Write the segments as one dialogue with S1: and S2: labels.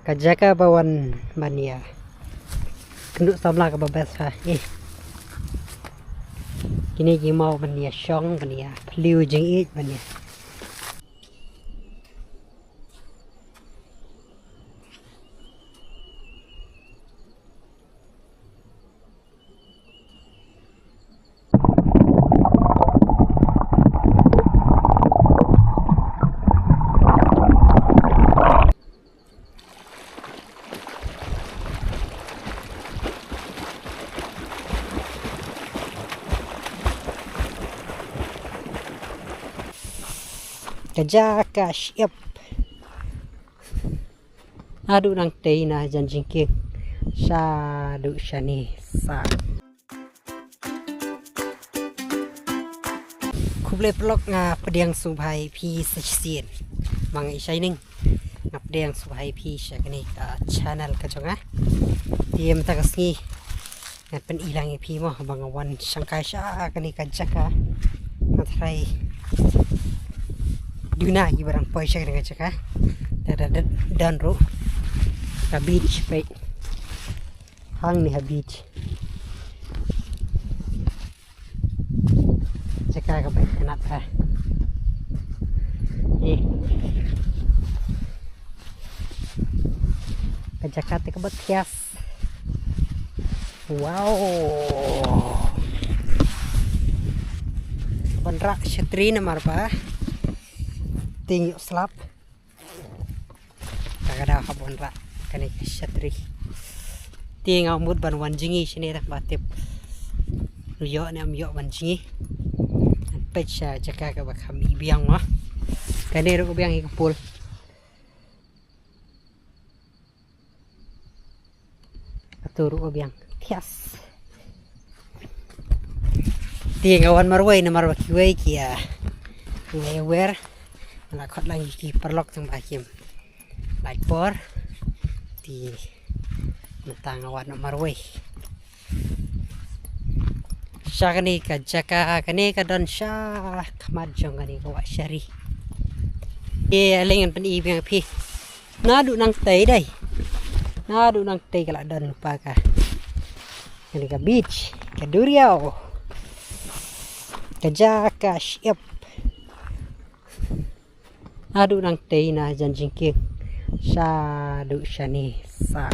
S1: Kajaka bawan mania. Kenduk samla ke babas ha. Kini gimau mania syong mania. Peliu jeng it mania. Kajaka siap. Aduh nang tei na janjing king. Sadu shani sa. Kuble pelok nga pediang subhai pi sesien. Mang isai ning. Nga pediang subhai pi syakani ka channel ka jonga. Diem tagasngi. Nga pen ilang pi mo bang wan sangkai sya kani kajaka. Ngatrai Duna ibarang poisya dengan cakap, dan ro, beach baik, hang ni beach, cakap baik enak ah, cakap tu kebet kias, wow, benrak setri nama apa? Tinggi selap kagak habon rak kani syatri ting amut ban wanjingi sini rak batip ruyo ni amyo wanjingi pecha jaka ka bakam ibiang mah kani ru biang ikpul aturu biang tias ting awan marwai na marwa kiwai kia ngewer nak khot lang ki perlok tang bakim like por di mentang awan marwai syakani ka jaka kani ka don sya khamad jongngi ka wa syari lengan pen ibang pi nadu nang tei dai nadu nang tei kala don pa ka kani ka beach ka duriau ka jaka siap. Aduh nang tei na janjing king. Sadu shani sak.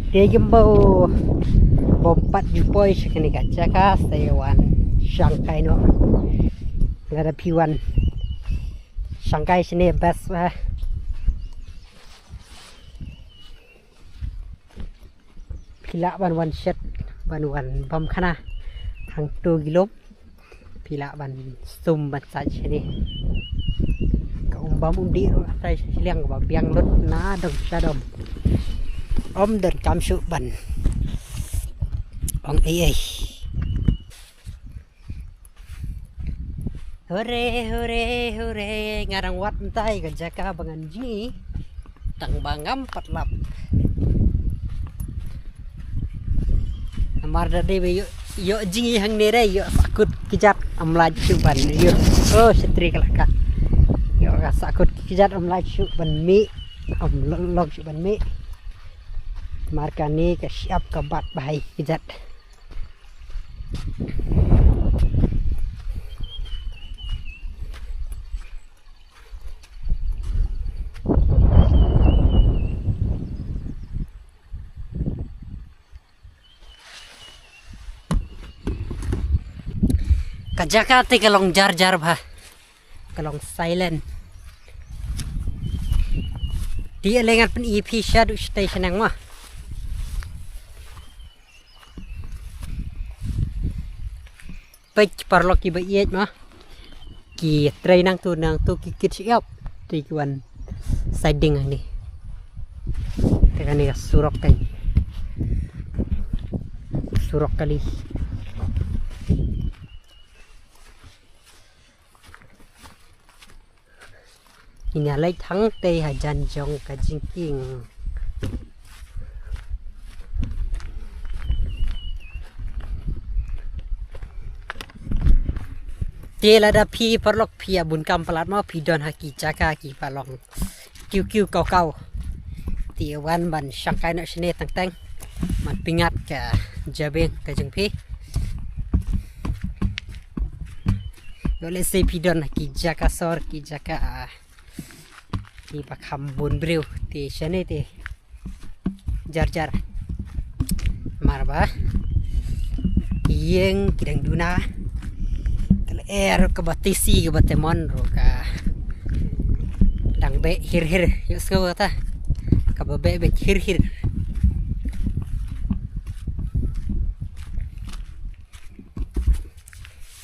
S1: Dia jembau bompat jupoi sekali kaca ka sayawan Shanghai no. Ngada piwan. Shanghai sini best lah. Pila ban wan set ban wan bam khana hang 2 kilo. Pila ban sum ban saj ni ka umbam undi ro tai liang ba biang lut na dong sadom dan kamsu ban ong ai hore hore hore ngarang wat tai ka jaka bangan ji tang bangam patlap amar dade be yo jingi hang nere yo sakut kijat amlaj suban yo oh setri kelaka yo ka sakut kijat amlaj suban mi log suban mi markani ka siap ka bat bahai kijat kajaka te kalong jar bah kalong silent dia lengan pen EP shadow station yang mah pech parlok ki bayet mah ki tray nang tu kikit siap tikuan siding ni tekan ni surok kali ini alai thang tei hajan jong ka jingking Tela da pi perlok pi abun kam pelat mau pi don haki jaka ki palong kiu kau ti wan ban syakai nak sini tang man pingat ke jabeng ke jeng pi yo le se pi don haki jaka sor ki jaka ki pakam bun brew ti sini ti jar marba yeng kidang duna ke batisi ke batemon ro ka dang be hir yo sko ta ka be hir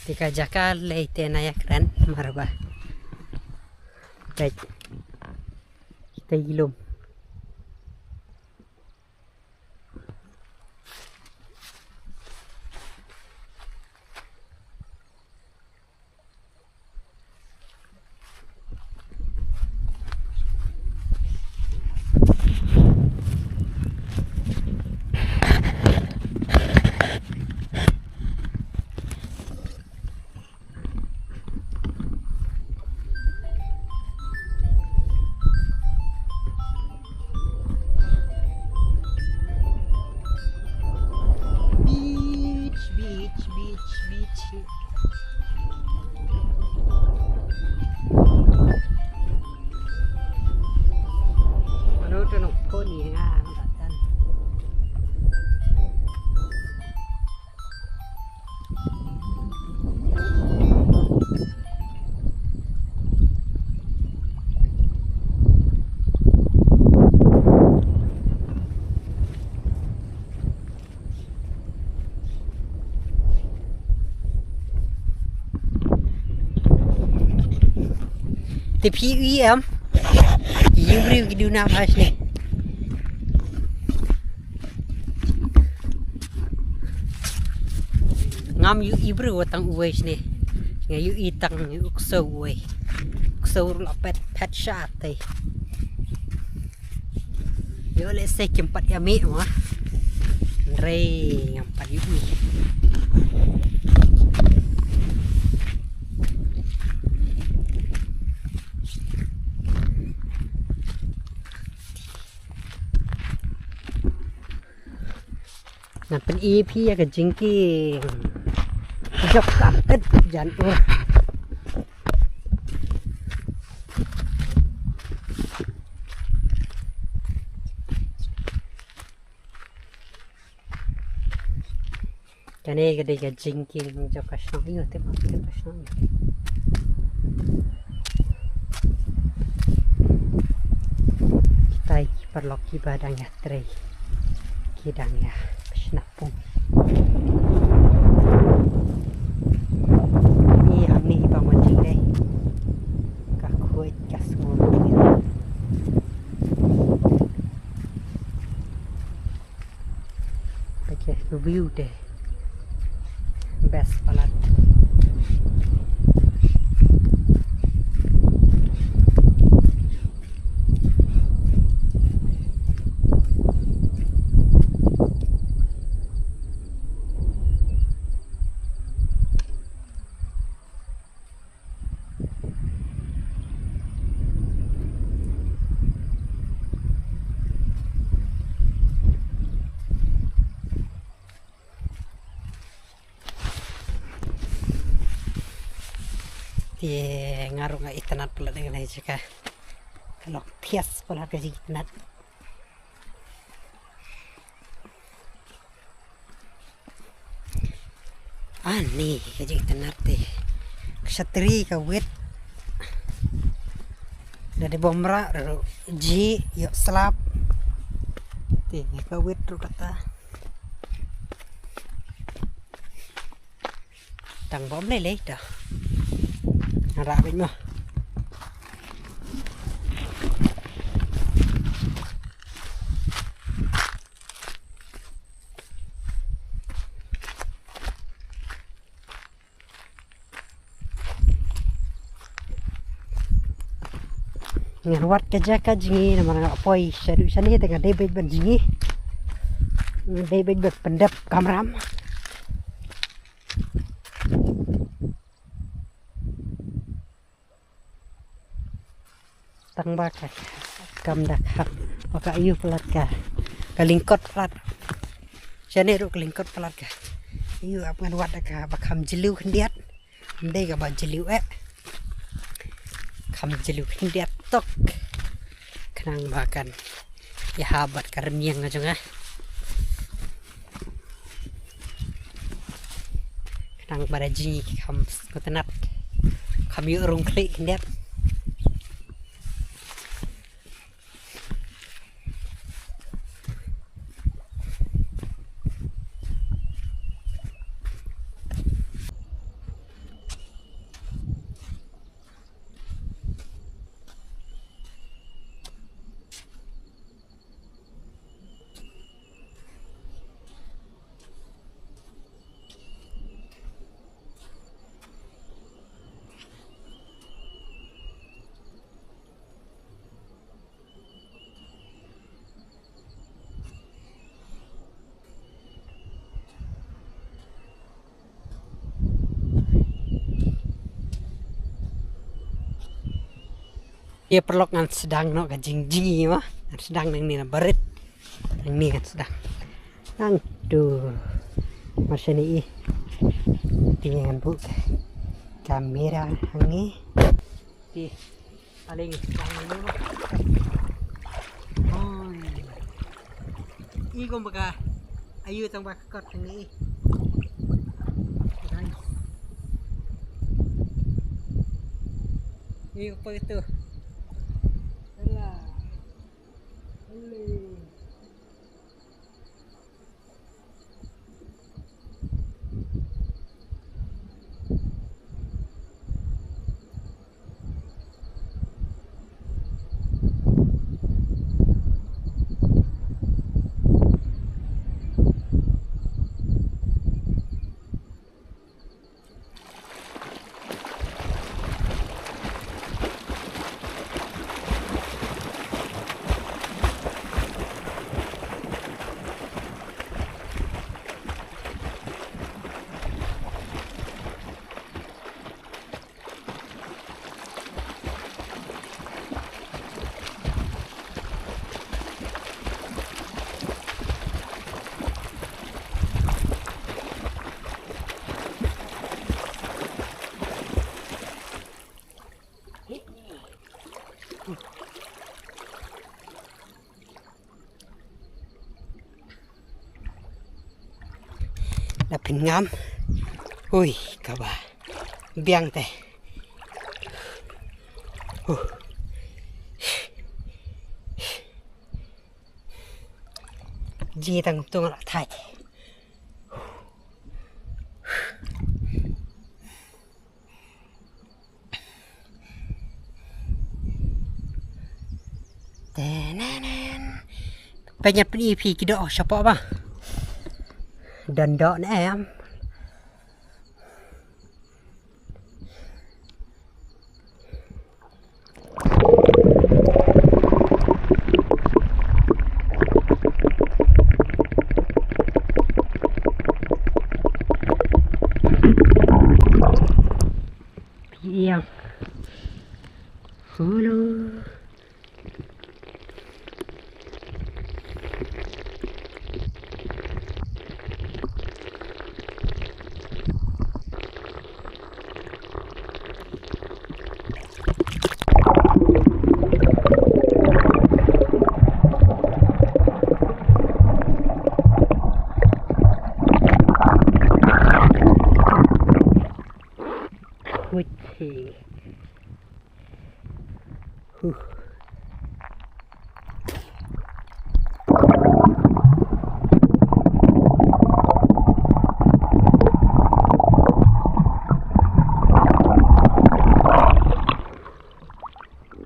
S1: tika jaka leite nayak ran marba baik kita gilum beach ano to no poni nga tan Tapi em Yuri giduna mas ni ngam yu ibru watang uwais ni nga yu itang yu ukso uwai ukso la pet shot tay yo le se kimpat yami ma re ngampat yu nah pen EP ya ke jingki jok katet jan ur kane gede ke jingki jok kasno iyo te kasno kita perlok ibadang ya tre kidang ya napung ni amni ibang mancing deh kakuit kasmo pakai view deh best palat ti ngaruh nggak itynnad pula dengan aja kah kalau tias pula ke itynnad ani ke itynnad teh ksatri ka wet dari bomra ro ji yuk selap teh ka wet ro kata tang bom lele dah nara bên mà ngarwat kerja jingi nama nak poi sadu sani tengah debet ban jingi debet pendap kamram tang baka kam dak hak maka ayu pelat ka kalingkot pelat jane ro kalingkot pelat ka ayu apngan wat ka bakam jeliu kendiat ndai ka ba jeliu kam jeliu kendiat tok kenang makan ya habat kareniang aja kenang pada ji kam kotenat kam yu rung klik kendiat ia perlok ngan sedang no ka jingjing mah sedang nang ni na barit nang ni kan sedang nang tu macam ni dengan bu kamera hangi di paling sedang ni mah oh i gom baka ayu tang bak kot hangi ini apa itu dapin ngam ui kaba biang teh ji tang tung la thai banyak pi kido siapa ba dan dok ni em yang hulu Witty.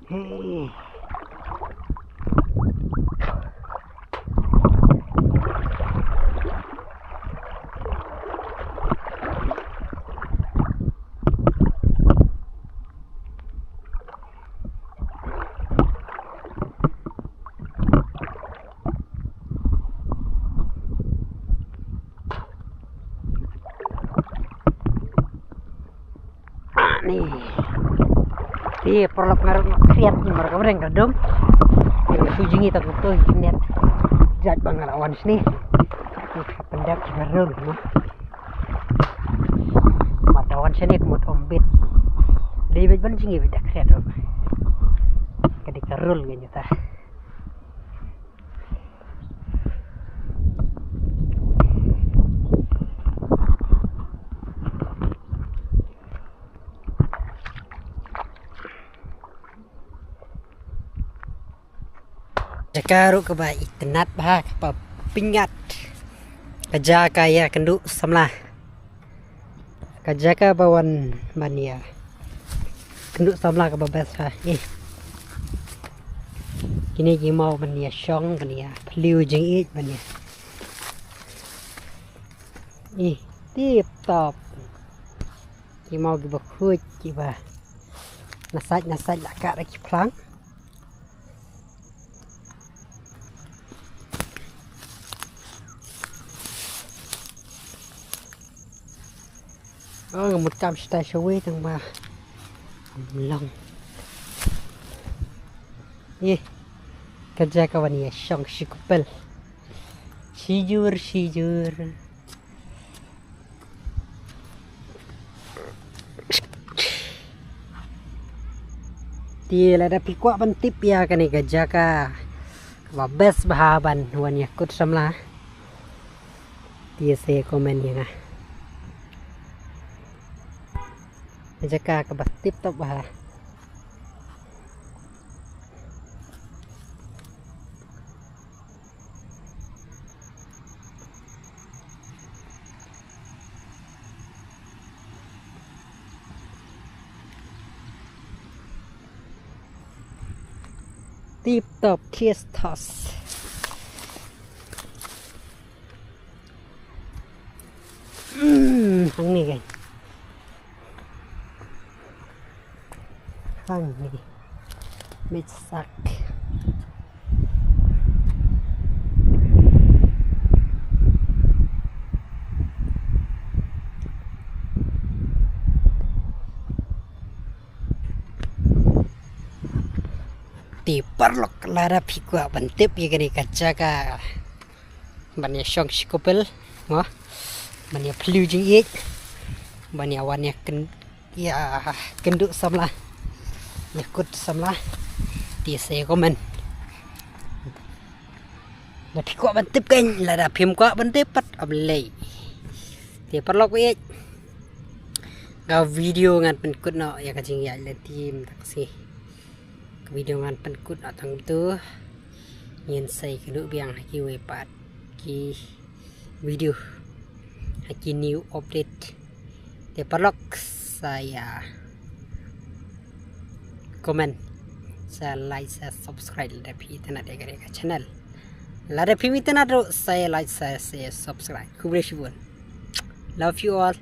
S1: Hey. Nih Dia perlu pengaruh kreat mereka bereng kadung. Ujungi tak betul net. Jat bangalawan sini. Pendak berul mah. Matawan sini kemut ombit. Dia beban jingi bedak kreat. Kadi karul ganya ta. Jakaru ke ba itynnad bah pa pingat kaja kaya kendu samlah kaja ka bawan mania kendu samlah ke babas ha kini gimau mania syong mania peliu jeng it mania tip top gimau giba kuj giba nasaj lakak lagi plang. Một cam stai showy thằng mà lòng kerja kawan ya syong sikupel sijur dia ada pikwa bantip ya kan ni kerja ka best bahaban wan ya kut samla dia saya komen ya nah jaka ke tip top bah tip top kiss toss hang ni kan hang ni mitsak ti perlok lara pikwa bantip ya gani kaca ka banyak syong sikopel wah banyak pelu jing ik banyak warna kenduk samlah yakut samlah dia saya komen dah pikwa bantip kan lara phim kwa bantip pat ablay ti perlok ik ga video ngan penkut no ya kajing ya le tim taksi video ngan penkut atang tu nyen sai keduk biang haki wepat ki video haki new update dia perlok saya komen saya like saya subscribe lada itynnad ya channel lada itynnad saya like saya subscribe kubre shibun love you all.